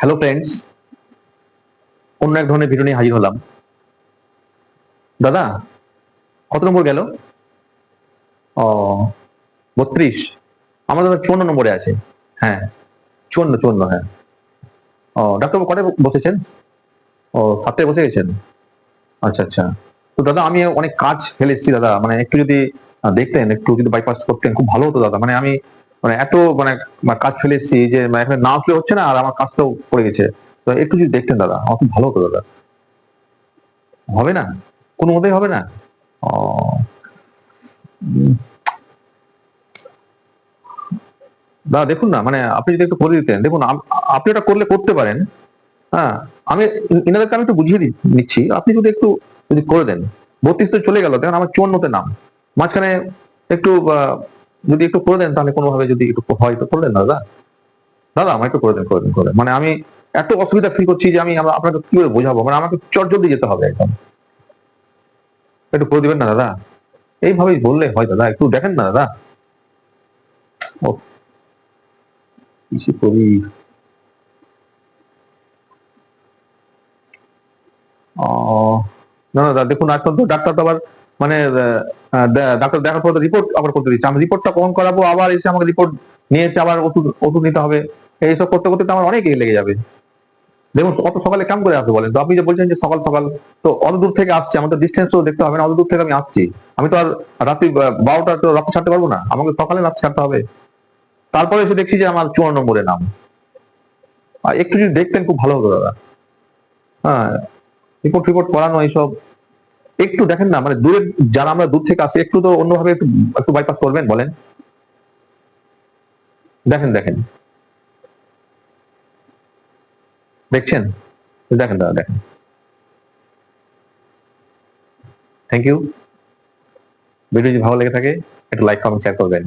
Hello friends, অন্য এক ধরনের ভিডিও নিয়ে হাজির হলাম। দাদা, কত নম্বর গেল? ও, 32। আমার দাদা 54 নম্বরে আছে। হ্যাঁ, 54 54, হ্যাঁ। ও, ডাক্তারবাবু কটায় বসেছেন? ও, 7টায় বসে গেছেন। আচ্ছা আচ্ছা। তো দাদা, আমি অনেক কাজ ফেলে এসেছি দাদা, মানে একটু যদি দেখতেন, একটু যদি বাইপাস করতেন খুব ভালো হতো দাদা। মানে আমি এত কাজ ফেলে এসেছি যে এখন না আসলে হচ্ছে না, আর আমার কাজটাও পড়ে গেছে। তো একটু যদি দেখতেন দাদা, আমার খুব ভালো হতো দাদা। হবে না? কোনো মতেই হবে না? ও, উম, দাদা দেখুন না, মানে আপনি যদি একটু করে দিতেন। দেখুন, আপনি ওটা করলে করতে পারেন। হ্যাঁ, আমি এনাদেরকে আমি একটু বুঝিয়ে নিচ্ছি, আপনি যদি একটু যদি করে দেন। 32 তো চলে গেল, দেখেন আমার 54তে নাম। মাঝখানে একটু যদি একটু করে দেন, তাহলে কোনোভাবে যদি একটু হয় তো করে দেন দাদা। দাদা আমার একটু করে দেন, করে দেন, করে দেন। মানে আমি এত অসুবিধা ফিল করছি যে আমি আপনাকে কি করে বোঝাবো, মানে আমাকে চট জলদি যেতে হবে একদম। একটু করে দিবেন না দাদা? এইভাবেই বললে হয় দাদা? একটু দেখেন না দাদা। ও, কিছু করি। ও, না না দাদা, দেখুন আজকাল তো ডাক্তার তো আবার মানে ডাক্তার দেখার পর রিপোর্ট আবার করতে দিচ্ছে। আমি রিপোর্টটা কখন করাবো, আবার এসে আমাকে রিপোর্ট নিয়ে এসে আবার ওষুধ ওষুধ নিতে হবে। এইসব করতে করতে তো আমার অনেক লেগে যাবে। দেখুন অত সকালে কেমন করে আসবে বলেন তো? আপনি যে বলছেন যে সকাল সকাল, তো অত দূর থেকে আসছে, আমাদের ডিস্টেন্স তো দেখতে হবে না, অত দূর থেকে আমি আসছি। আমি তো আর রাত্রি 12টা তো রাস্তা ছাড়তে পারবো না, আমাকে সকালে রাস্তা ছাড়তে হবে। তারপরে এসে দেখছি যে আমার 54 নম্বরে নাম। আর একটু যদি দেখতেন খুব ভালো হতো দাদা। হ্যাঁ, রিপোর্ট টিপোর্ট করানো এইসব একটু দেখেন না, মানে দূরে যারা আমরা দূর থেকে আসি, একটু তো অন্যভাবে একটু একটু বাইপাস করবেন বলেন। দেখেন দেখেন, দেখছেন? দেখেন দাদা, দেখেন। Thank you. ভিডিও যদি ভালো লেগে থাকে একটু লাইক কমেন্ট শেয়ার করবেন।